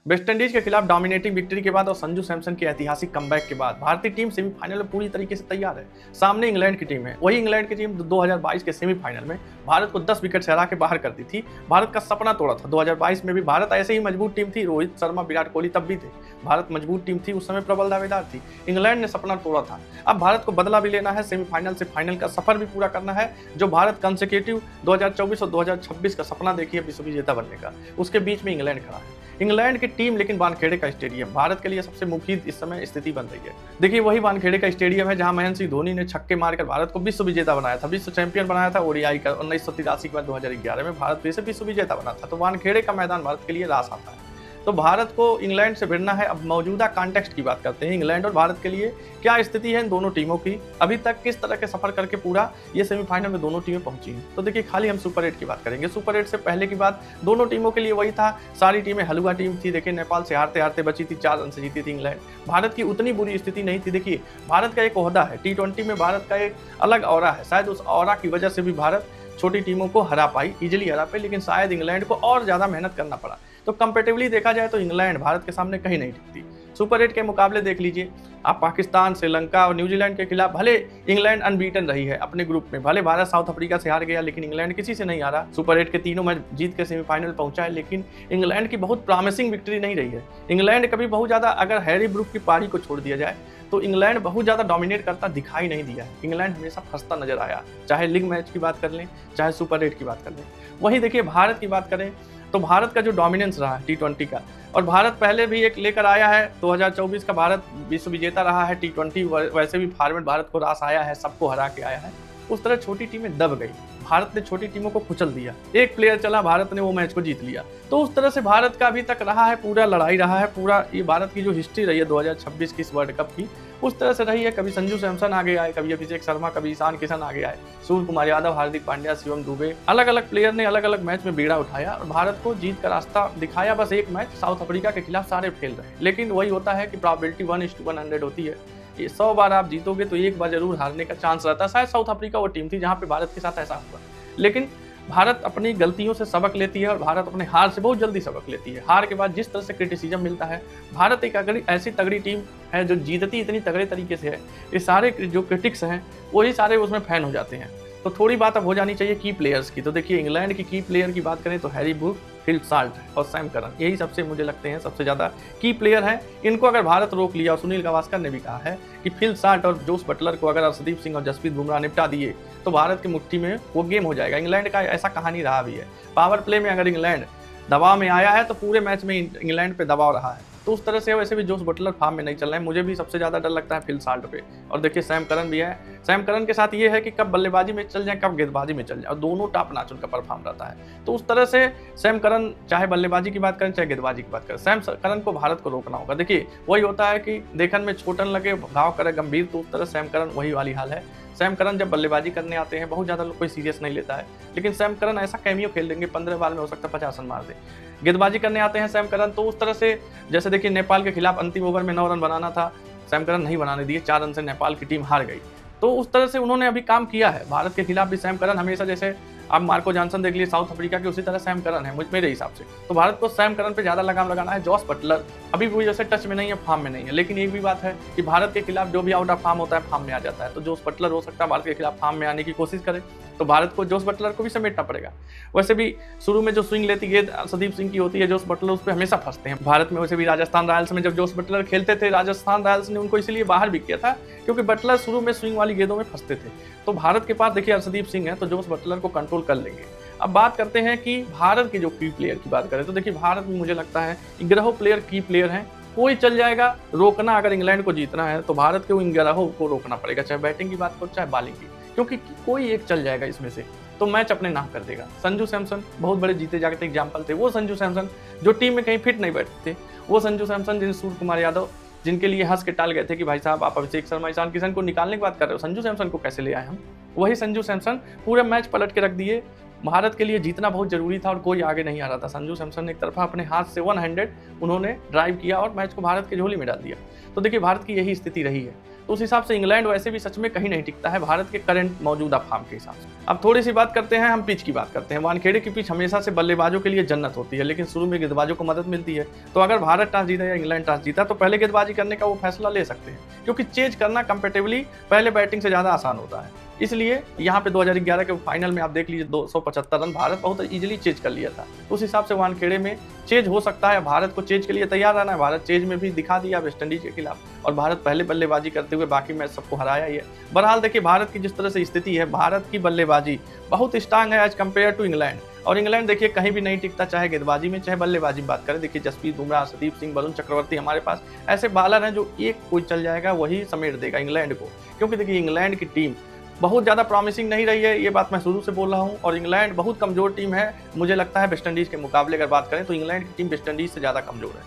West Indies के खिलाफ dominating victory के बाद और संजू सैमसन के ऐतिहासिक कमबैक के बाद भारतीय टीम सेमीफाइनल में पूरी तरीके से तैयार है। सामने इंग्लैंड की टीम है। वही इंग्लैंड की टीम 2022 के सेमीफाइनल में भारत को 10 विकेट से हरा के बाहर कर दी थी। भारत का सपना तोड़ा था। 2022 में भी भारत ऐसे ही मजबूत टीम थी। रोहित शर्मा, विराट कोहली तब भी थे। भारत मजबूत टीम थी, उस समय प्रबल दावेदार थी। इंग्लैंड ने सपना तोड़ा था। अब भारत को बदला भी लेना है, सेमीफाइनल से फाइनल का सफर भी पूरा करना है। जो भारत कंसेक्यूटिव 2024 और 2026 का सपना देखिए विश्व विजेता बनने का, उसके बीच में इंग्लैंड खड़ा है। इंग्लैंड की टीम लेकिन वानखेड़े का स्टेडियम भारत के लिए सबसे मुफीद इस समय स्थिति बन रही है। देखिए वही वानखेड़े का स्टेडियम है जहां महेंद्र सिंह धोनी ने छक्के मारकर भारत को विश्व विजेता बनाया था, विश्व चैंपियन बनाया था ओडीआई का। 1983 के बाद 2011 में भारत फिर से विश्व विजेता बना था। तो वानखेड़े का मैदान भारत के लिए रास आता है। तो भारत को इंग्लैंड से भिड़ना है। अब मौजूदा कॉन्टेक्स्ट की बात करते हैं। इंग्लैंड और भारत के लिए क्या स्थिति है इन दोनों टीमों की, अभी तक किस तरह के सफर करके पूरा ये सेमीफाइनल में दोनों टीमें पहुंची हैं। तो देखिए खाली हम सुपर 8 की बात करेंगे। सुपर 8 से पहले की बात दोनों टीमों के लिए वही था, सारी टीमें हलुआ टीम थी। देखिए नेपाल से हारते हारते बची थी, 4 रन से जीती थी इंग्लैंड। भारत की उतनी बुरी स्थिति नहीं थी। देखिए भारत का एक ओहदा है, T20 में भारत का एक अलग ऑरा है। शायद उस ऑरा की वजह से भी भारत छोटी टीमों को हरा पाई, इजीली हरा पाई, लेकिन शायद इंग्लैंड को और ज़्यादा मेहनत करना पड़ा। तो कंपेटिवली देखा जाए तो इंग्लैंड भारत के सामने कहीं नहीं टिकती। सुपर 8 के मुकाबले देख लीजिए आप, पाकिस्तान, श्रीलंका और न्यूजीलैंड के खिलाफ भले इंग्लैंड अनबीटन रही है अपने ग्रुप में, भले भारत साउथ अफ्रीका से हार गया, लेकिन इंग्लैंड किसी से नहीं हारा। सुपर 8 के तीनों मैच जीत के सेमीफाइनल पहुंचा है, लेकिन इंग्लैंड की बहुत प्रॉमिसिंग विक्ट्री नहीं रही है। इंग्लैंड कभी बहुत ज़्यादा, अगर हैरी ब्रूक की पारी को छोड़ दिया जाए तो इंग्लैंड बहुत ज़्यादा डोमिनेट करता दिखाई नहीं दिया है। इंग्लैंड हमेशा फंसता नजर आया, चाहे लीग मैच की बात कर लें, चाहे सुपर 8 की बात कर लें। वहीं देखिए भारत की बात करें तो भारत का जो डोमिनेंस रहा है T20 का, और भारत पहले भी एक लेकर आया है 2024 का, भारत विश्व विजेता रहा है T20। वैसे भी फॉर्मेट भारत को रास आया है, सबको हरा के आया है। उस तरह छोटी टीमें दब गई, भारत ने छोटी टीमों को कुचल दिया। एक प्लेयर चला, भारत ने वो मैच को जीत लिया। तो उस तरह से भारत का अभी तक रहा है, पूरा लड़ाई रहा है, पूरा ये भारत की जो हिस्ट्री रही है 2026 की इस वर्ल्ड कप की, उस तरह से रही है। कभी संजू सैमसन आगे आए, कभी अभिषेक शर्मा, कभी ईशान किशन आगे आए, सूर्य कुमार यादव, हार्दिक पांड्या, शिवम दुबे, अलग अलग प्लेयर ने अलग अलग मैच में बीड़ा उठाया और भारत को जीत का रास्ता दिखाया। बस एक मैच साउथ अफ्रीका के खिलाफ सारे फेल रहे, लेकिन वही होता है कि प्रोबेबिलिटी 1:100 होती है। ये 100 बार आप जीतोगे तो एक बार जरूर हारने का चांस रहता है। शायद साउथ अफ्रीका वो टीम थी जहाँ पे भारत के साथ ऐसा हुआ, लेकिन भारत अपनी गलतियों से सबक लेती है और भारत अपने हार से बहुत जल्दी सबक लेती है। हार के बाद जिस तरह से क्रिटिसिज्म मिलता है, भारत एक अगर ऐसी तगड़ी टीम है जो जीतती इतनी तगड़े तरीके से है, ये सारे जो क्रिटिक्स हैं वही सारे उसमें फैन हो जाते हैं। तो थोड़ी बात अब हो जानी चाहिए की प्लेयर्स की। तो देखिए इंग्लैंड की की प्लेयर की बात करें तो हैरी ब्रूक, फिल साल्ट और सैम करन, यही सबसे मुझे लगते हैं सबसे ज़्यादा की प्लेयर हैं। इनको अगर भारत रोक लिया, और सुनील गावस्कर ने भी कहा है कि फिल साल्ट और जोस बटलर को अगर अर्शदीप सिंह और जसप्रीत बुमराह निपटा दिए तो भारत की मुट्ठी में वो गेम हो जाएगा। इंग्लैंड का ऐसा कहानी रहा भी है, पावर प्ले में अगर इंग्लैंड दबाव में आया है तो पूरे मैच में इंग्लैंड पे दबाव रहा है। तो उस तरह से वैसे भी जोस बटलर फॉर्म में नहीं चल रहे हैं। मुझे भी सबसे ज़्यादा डर लगता है फिल साल्ट पे। और देखिए सैम करन भी है। सैम करन के साथ ये है कि कब बल्लेबाजी में चल जाए, कब गेंदबाजी में चल जाए, और दोनों टॉप नॉच उनका परफॉर्म रहता है। तो उस तरह से सैम करन, चाहे बल्लेबाजी की बात करें चाहे गेंदबाजी की बात करें, सैम करन को भारत को रोकना होगा। देखिए वही होता है कि देखन में छोटन लगे घाव करे गंभीर, तो उस तरह सैम करन वही वाली हाल है। सैम करन जब बल्लेबाजी करने आते हैं बहुत ज़्यादा कोई सीरियस नहीं लेता है, लेकिन सैम करन ऐसा कैमियो खेल देंगे, 15 बार में हो सकता है 50 रन मार दे। गेंदबाजी करने आते हैं सैम करन तो उस तरह से, जैसे देखिए नेपाल के खिलाफ अंतिम ओवर में 9 रन बनाना था, सैम करन नहीं बनाने दिए, 4 रन से नेपाल की टीम हार गई। तो उस तरह से उन्होंने अभी काम किया है। भारत के खिलाफ भी सैम करन हमेशा, जैसे आप मार्को जॉनसन देख लीजिए साउथ अफ्रीका के, उसी तरह सैम करन है मेरे हिसाब से। तो भारत को सैम करन पे ज़्यादा लगाम लगाना है। जॉस बटलर अभी भी जैसे टच में नहीं है, फॉर्म में नहीं है, लेकिन एक भी बात है कि भारत के खिलाफ जो भी आउट ऑफ फॉर्म होता है फॉर्म में आ जाता है। तो जॉस बटलर हो सकता है भारत के खिलाफ फॉर्म में आने की कोशिश करे, तो भारत को जॉस बटलर को भी समेटना पड़ेगा। वैसे भी शुरू में जो स्विंग लेती गेंद अर्शदीप सिंह की होती है, जॉस बटलर उस पर हमेशा फंसते हैं भारत में। वैसे भी राजस्थान रॉयल्स में जब जॉस बटलर खेलते थे, राजस्थान रॉयल्स ने उनको इसलिए बाहर भी किया था क्योंकि बटलर शुरू में स्विंग वाली गेंदों में फंसते थे। तो भारत के पास देखिए अर्शदीप सिंह है, तो जॉस बटलर को कंट्रोल कर लेंगे। अब बात करते हैं कि भारत के जो की प्लेयर की बात करें तो देखिए भारत में मुझे लगता है 11 प्लेयर की प्लेयर हैं। कोई चल जाएगा रोकना, अगर इंग्लैंड को जीतना है तो भारत के उन 11 को रोकना पड़ेगा, चाहे बैटिंग की बात करो चाहे बॉलिंग की, क्योंकि कोई एक चल जाएगा इसमें से तो मैच अपने नाम कर देगा। संजू सैमसन बहुत बड़े जीते जागते एग्जाम्पल थे। वो संजू सैमसन जो टीम में कहीं फिट नहीं बैठते थे, वो संजू सैमसन जिन सूर्य कुमार यादव जिनके लिए हंस के टाल गए थे कि भाई साहब आप अभिषेक शर्मा, ईशान किशन को निकालने की बात कर रहे हो, संजू सैमसन को कैसे ले आए हम, वही संजू सैमसन पूरे मैच पलट के रख दिए। भारत के लिए जीतना बहुत जरूरी था और कोई आगे नहीं आ रहा था। संजू सैमसन ने एक तरफा अपने हाथ से 100 उन्होंने ड्राइव किया और मैच को भारत के झोली में डाल दिया। तो देखिए भारत की यही स्थिति रही है। तो उस हिसाब से इंग्लैंड वैसे भी सच में कहीं नहीं टिकता है भारत के करंट मौजूदा फॉर्म के हिसाब से। अब थोड़ी सी बात करते हैं हम पिच की बात करते हैं। वानखेड़े की पिच हमेशा से बल्लेबाजों के लिए जन्नत होती है, लेकिन शुरू में गेंदबाजों को मदद मिलती है। तो अगर भारत टॉस जीता या इंग्लैंड टॉस जीता तो पहले गेंदबाजी करने का वो फैसला ले सकते हैं, क्योंकि चेज करना कंपेरेटिवली पहले बैटिंग से ज़्यादा आसान होता है। इसलिए यहाँ पे 2011 के फाइनल में आप देख लीजिए 275 रन भारत बहुत इजीली चेज कर लिया था। उस हिसाब से वानखेड़े में चेज हो सकता है। भारत को चेज के लिए तैयार रहना है। भारत चेज में भी दिखा दिया वेस्ट इंडीज के खिलाफ, और भारत पहले बल्लेबाजी करते हुए बाकी मैच सबको हराया ही है। बहरहाल देखिए भारत की जिस तरह से स्थिति है, भारत की बल्लेबाजी बहुत स्ट्रांग है एज कम्पेयर टू इंग्लैंड। और इंग्लैंड देखिए कहीं भी नहीं टिकता, चाहे गेंदबाजी में चाहे बल्लेबाजी में बात करें। देखिए जसप्रीत बुमराह, हरदीप सिंह, वरुण चक्रवर्ती, हमारे पास ऐसे बॉलर हैं जो एक कोई चल जाएगा वही समेट देगा इंग्लैंड को। क्योंकि देखिए इंग्लैंड की टीम बहुत ज़्यादा प्रॉमिसिंग नहीं रही है, ये बात मैं शुरू से बोल रहा हूँ। और इंग्लैंड बहुत कमज़ोर टीम है। मुझे लगता है वेस्ट इंडीज़ के मुकाबले अगर बात करें तो इंग्लैंड की टीम वेस्ट इंडीज़ से ज़्यादा कमज़ोर है।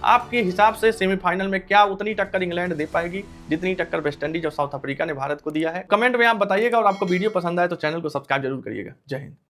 आपके हिसाब से सेमीफाइनल में क्या उतनी टक्कर इंग्लैंड दे पाएगी जितनी टक्कर वेस्ट इंडीज और साउथ अफ्रीका ने भारत को दिया है? कमेंट में आप बताइएगा, और आपको वीडियो पसंद आए तो चैनल को सब्सक्राइब जरूर करिएगा। जय हिंद।